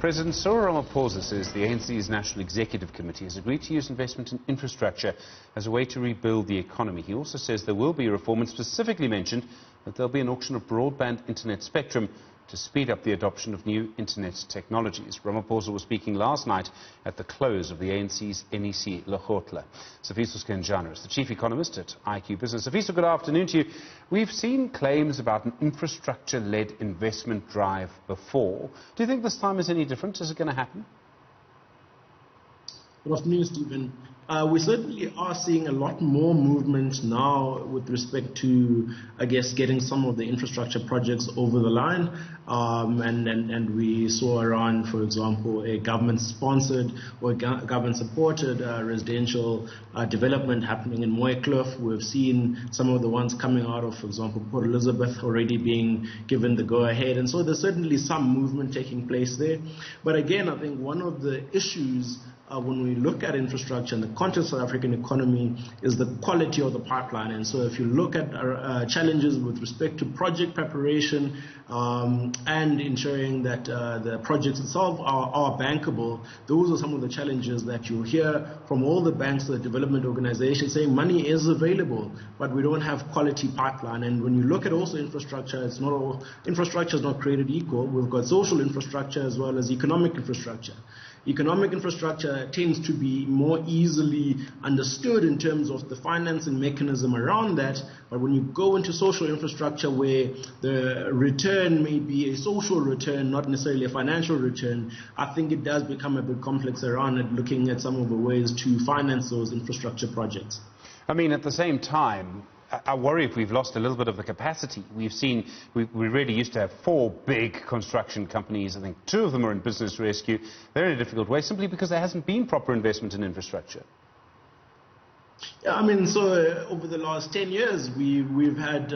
President Cyril Ramaphosa says the ANC's National Executive Committee has agreed to use investment in infrastructure as a way to rebuild the economy. He also says there will be a reform and specifically mentioned that there will be an auction of broadband internet spectrum to speed up the adoption of new internet technologies. Ramaphosa was speaking last night at the close of the ANC's NEC Lekgotla. Sifiso Skenjana is the chief economist at IQ Business. Sifiso, good afternoon to you. We've seen claims about an infrastructure-led investment drive before. Do you think this time is any different? Is it going to happen? Good afternoon, Stephen. We certainly are seeing a lot more movement now with respect to, I guess, getting some of the infrastructure projects over the line. And we saw around, for example, a government-sponsored or government-supported residential development happening in Mooikloof. We've seen some of the ones coming out of, for example, Port Elizabeth already being given the go-ahead. And so there's certainly some movement taking place there. But again, I think one of the issues when we look at infrastructure in the context of the African economy is the quality of the pipeline. And so if you look at challenges with respect to project preparation and ensuring that the projects itself are bankable, those are some of the challenges that you'll hear from all the banks, the development organizations saying money is available, but we don't have quality pipeline. And when you look at also infrastructure, it's not all, infrastructure is not created equal. We've got social infrastructure as well as economic infrastructure. Economic infrastructure tends to be more easily understood in terms of the financing mechanism around that, but when you go into social infrastructure where the return may be a social return, not necessarily a financial return, I think it does become a bit complex around it, looking at some of the ways to finance those infrastructure projects. I mean, at the same time, I worry if we've lost a little bit of the capacity. We've seen, we really used to have 4 big construction companies. I think 2 of them are in business rescue. They're in a difficult way simply because there hasn't been proper investment in infrastructure. Yeah, I mean, so over the last 10 years, we've had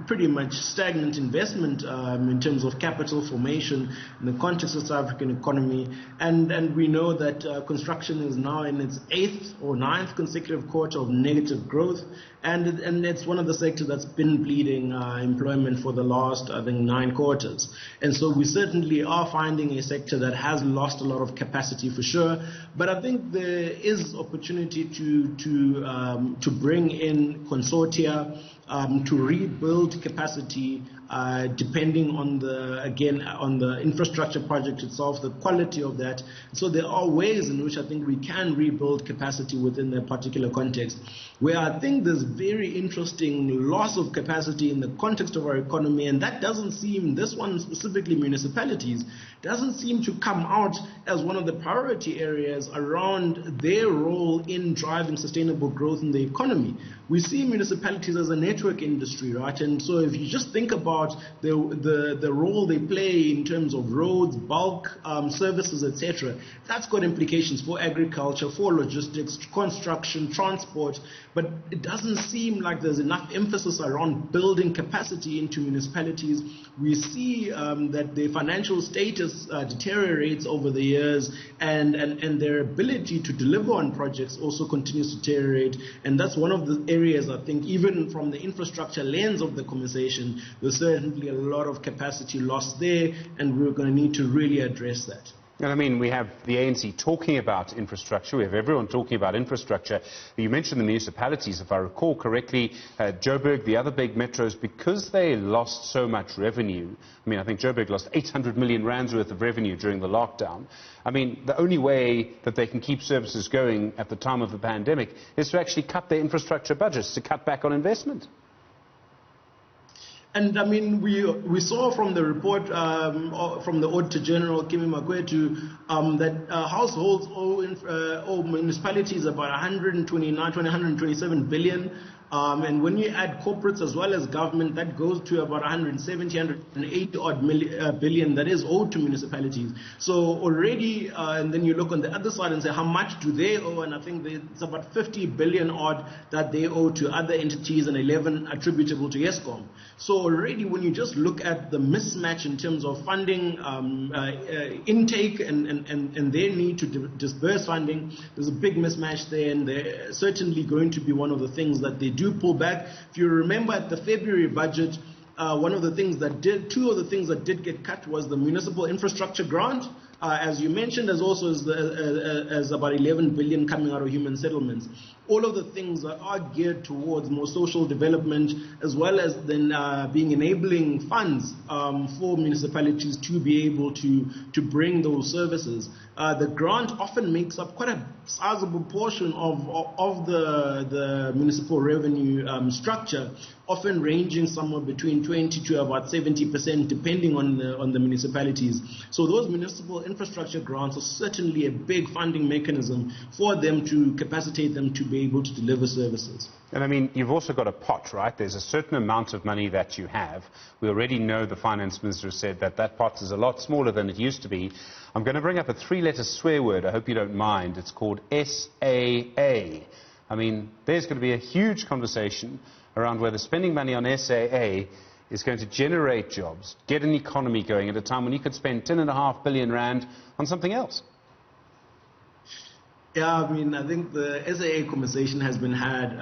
pretty much stagnant investment in terms of capital formation in the context of the South African economy. And we know that construction is now in its 8th or 9th consecutive quarter of negative growth. And it's one of the sectors that's been bleeding employment for the last, I think, 9 quarters. And so we certainly are finding a sector that has lost a lot of capacity for sure. But I think there is opportunity to bring in consortia to rebuild capacity depending on the infrastructure project itself, the quality of that. So there are ways in which I think we can rebuild capacity within that particular context. Where I think there's very interesting loss of capacity in the context of our economy, and that doesn't seem, this one specifically municipalities, doesn't seem to come out as one of the priority areas around their role in driving sustainable growth in the economy. We see municipalities as a network industry, right? And so if you just think about the role they play in terms of roads, bulk services, etc., that's got implications for agriculture, for logistics, construction, transport, but it doesn't seem like there's enough emphasis around building capacity into municipalities. We see that their financial status deteriorates over the years, and their ability to deliver on projects also continues to deteriorate. And that's one of the areas, I think, even from the infrastructure lens of the conversation, there's certainly a lot of capacity lost there, and we're going to need to really address that. And I mean, we have the ANC talking about infrastructure. We have everyone talking about infrastructure. You mentioned the municipalities, if I recall correctly, Joburg, the other big metros, because they lost so much revenue. I mean, I think Joburg lost 800 million rands worth of revenue during the lockdown. I mean, the only way that they can keep services going at the time of the pandemic is to actually cut their infrastructure budgets, to cut back on investment. And I mean, we saw from the report from the Auditor General, Kimi Makwetu, that households owe municipalities about 127 billion. And when you add corporates as well as government, that goes to about 170, 180 odd billion that is owed to municipalities. So already, and then you look on the other side and say, how much do they owe? And I think it's about 50 billion odd that they owe to other entities and 11 attributable to ESCOM. So already when you just look at the mismatch in terms of funding intake and their need to disburse funding, there's a big mismatch there, and they're certainly going to be one of the things that they do pull back. If you remember at the February budget, two of the things that did get cut was the municipal infrastructure grant, as you mentioned, as also as about 11 billion coming out of human settlements. All of the things are geared towards more social development, as well as then being enabling funds for municipalities to be able to bring those services. The grant often makes up quite a sizable portion of the municipal revenue structure, often ranging somewhere between 20 to about 70%, depending on the municipalities. So those municipal infrastructure grants are certainly a big funding mechanism for them to capacitate them to be able to deliver services. And I mean, you've also got a pot, right? There's a certain amount of money that you have. We already know the finance minister said that that pot is a lot smaller than it used to be. I'm going to bring up a three-letter swear word. I hope you don't mind. It's called SAA. I mean, there's going to be a huge conversation around whether spending money on SAA is going to generate jobs, get an economy going at a time when you could spend 10.5 billion rand on something else. Yeah, I mean, I think the SAA conversation has been had,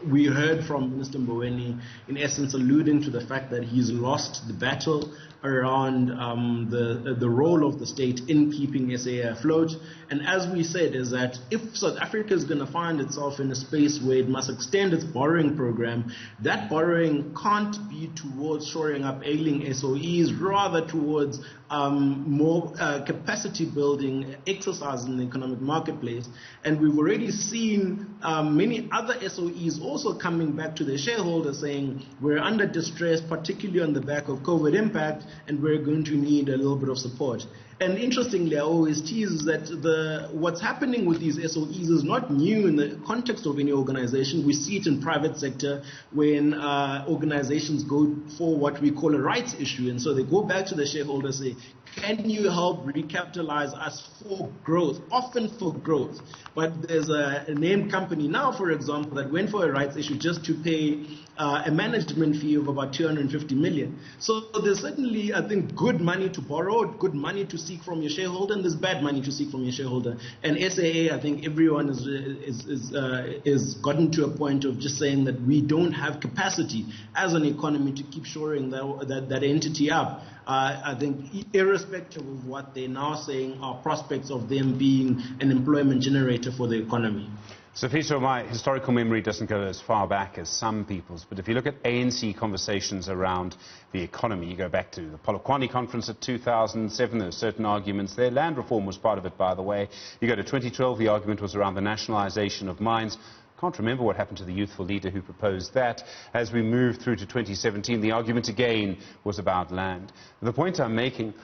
we heard from Minister Mboweni, in essence, alluding to the fact that he's lost the battle around the role of the state in keeping SAA afloat. And as we said, is that if South Africa is going to find itself in a space where it must extend its borrowing program, that borrowing can't be towards shoring up ailing SOEs, rather towards more capacity building exercise in the economic marketplace. And we've already seen many other SOEs also coming back to their shareholders saying we're under distress, particularly on the back of COVID impact, and we're going to need a little bit of support. And interestingly, I always tease that what's happening with these SOEs is not new in the context of any organization. We see it in private sector when organizations go for what we call a rights issue. And so they go back to the shareholders, say, can you help recapitalize us for growth, often for growth. But there's a named company now, for example, that went for a rights issue just to pay a management fee of about 250 million. So there's certainly, I think, good money to borrow, good money to seek from your shareholder, and there's bad money to seek from your shareholder. And SAA, I think everyone is gotten to a point of just saying that we don't have capacity as an economy to keep shoring that entity up. I think irrespective of what they're now saying are prospects of them being an employment generator for the economy. Sifiso, my historical memory doesn't go as far back as some people's, but if you look at ANC conversations around the economy, you go back to the Polokwane conference of 2007, there were certain arguments there. Land reform was part of it, by the way. You go to 2012, the argument was around the nationalization of mines. Can't remember what happened to the youthful leader who proposed that. As we moved through to 2017, the argument again was about land. The point I'm making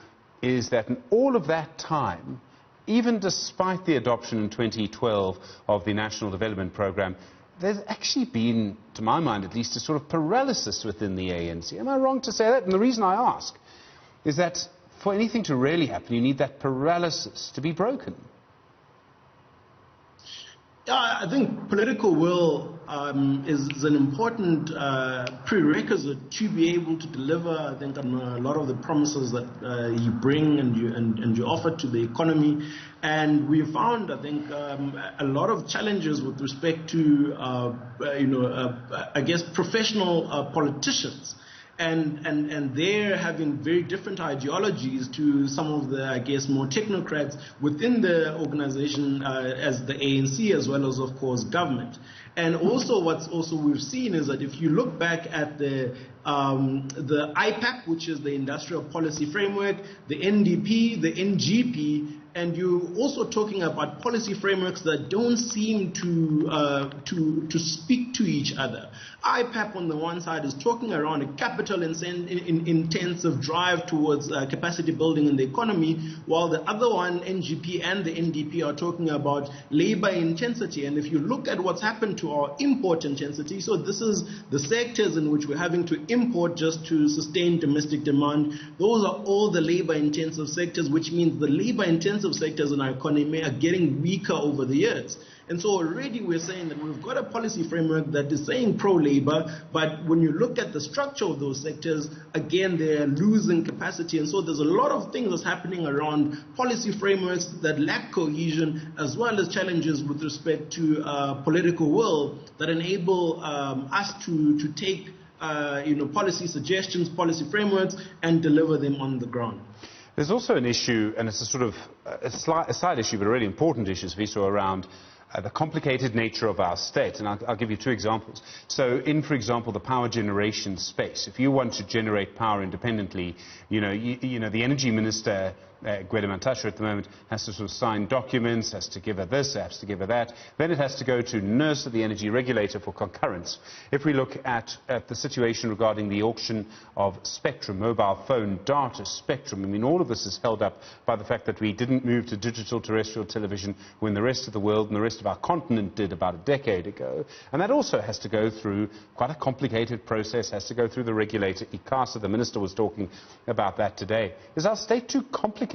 is that in all of that time, even despite the adoption in 2012 of the National Development Programme, there's actually been, to my mind at least, a sort of paralysis within the ANC. Am I wrong to say that? And the reason I ask is that for anything to really happen, you need that paralysis to be broken. Yeah, I think political will is an important prerequisite to be able to deliver, I think, on a lot of the promises that you bring and you offer to the economy. And we found, I think, a lot of challenges with respect to, I guess, professional politicians. And they're having very different ideologies to some of the, I guess, more technocrats within the organization as the ANC, as well as, of course, government. And also what's also we've seen is that if you look back at the IPAC, which is the Industrial Policy Framework, the NDP, the NGP, and you're also talking about policy frameworks that don't seem to speak to each other. IPAP on the one side is talking around a capital intensive drive towards capacity building in the economy, while the other one, NGP and the NDP, are talking about labor intensity. And if you look at what's happened to our import intensity, so this is the sectors in which we're having to import just to sustain domestic demand, those are all the labor intensive sectors, which means the labor intensive sectors in our economy are getting weaker over the years. And so already we're saying that we've got a policy framework that is saying pro-labor, but when you look at the structure of those sectors, again, they're losing capacity. And so there's a lot of things that's happening around policy frameworks that lack cohesion, as well as challenges with respect to political will that enable us to take policy suggestions, policy frameworks, and deliver them on the ground. There's also an issue, and it's a sort of a side issue, but a really important issue, Sifiso, around the complicated nature of our state. And I'll give you two examples. So in, for example, the power generation space, if you want to generate power independently, the energy minister, Gwede at the moment, has to sort of sign documents, has to give her this, has to give her that. Then it has to go to NERSA, the energy regulator, for concurrence. If we look at the situation regarding the auction of spectrum, mobile phone data spectrum, I mean, all of this is held up by the fact that we didn't move to digital terrestrial television when the rest of the world and the rest of our continent did about a decade ago. And that also has to go through quite a complicated process, has to go through the regulator, ICASA. The minister was talking about that today. Is our state too complicated? I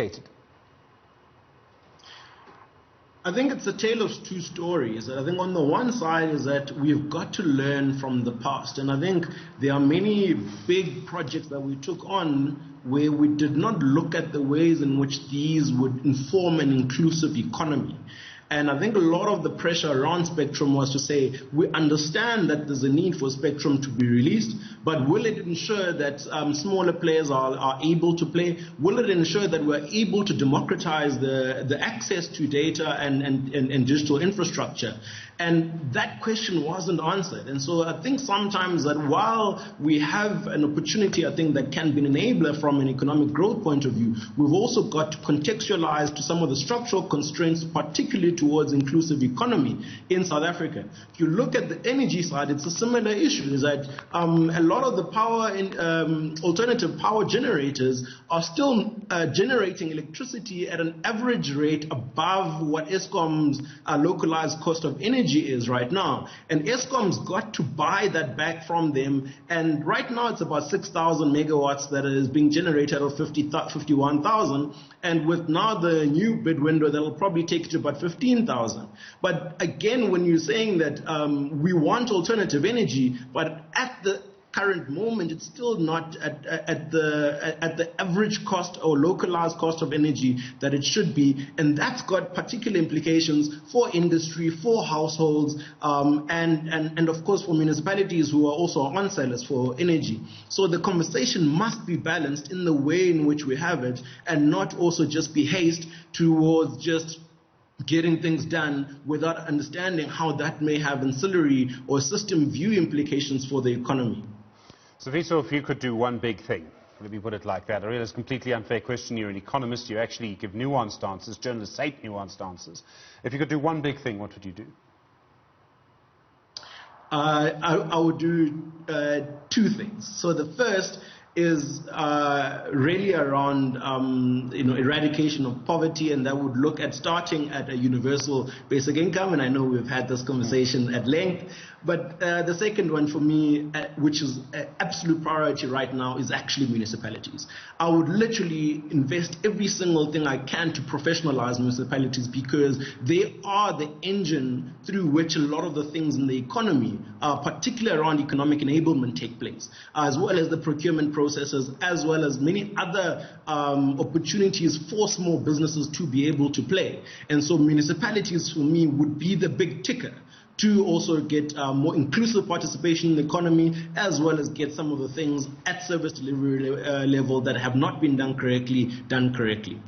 think it's a tale of two stories. I think on the one side is that we've got to learn from the past. And I think there are many big projects that we took on where we did not look at the ways in which these would inform an inclusive economy. And I think a lot of the pressure around spectrum was to say, we understand that there's a need for spectrum to be released, but will it ensure that smaller players are able to play? Will it ensure that we're able to democratize the access to data and digital infrastructure? And that question wasn't answered. And so I think sometimes that while we have an opportunity, I think that can be an enabler from an economic growth point of view, we've also got to contextualize to some of the structural constraints, particularly towards inclusive economy in South Africa. If you look at the energy side, it's a similar issue, is that a lot of the power in alternative power generators are still generating electricity at an average rate above what Eskom's localized cost of energy is right now. And Eskom's got to buy that back from them. And right now it's about 6,000 megawatts that is being generated out of 51,000. And with now the new bid window, that'll probably take it to about 15,000. But again, when you're saying that we want alternative energy, but at the current moment, it's still not at the average cost or localized cost of energy that it should be, and that's got particular implications for industry, for households, and of course for municipalities who are also on sellers for energy. So the conversation must be balanced in the way in which we have it, and not also just be haste towards just getting things done without understanding how that may have ancillary or system view implications for the economy. Sifiso, if you could do one big thing, let me put it like that. I realize it's a completely unfair question. You're an economist. You actually give nuanced answers. Journalists hate nuanced answers. If you could do one big thing, what would you do? I would do two things. So the first is really around eradication of poverty, and that would look at starting at a universal basic income, and I know we've had this conversation at length. But the second one for me, which is an absolute priority right now, is actually municipalities. I would literally invest every single thing I can to professionalize municipalities, because they are the engine through which a lot of the things in the economy, particularly around economic enablement, take place, as well as the procurement processes, as well as many other opportunities for small businesses to be able to play. And so municipalities, for me, would be the big ticker to also get more inclusive participation in the economy, as well as get some of the things at service delivery level that have not been done correctly.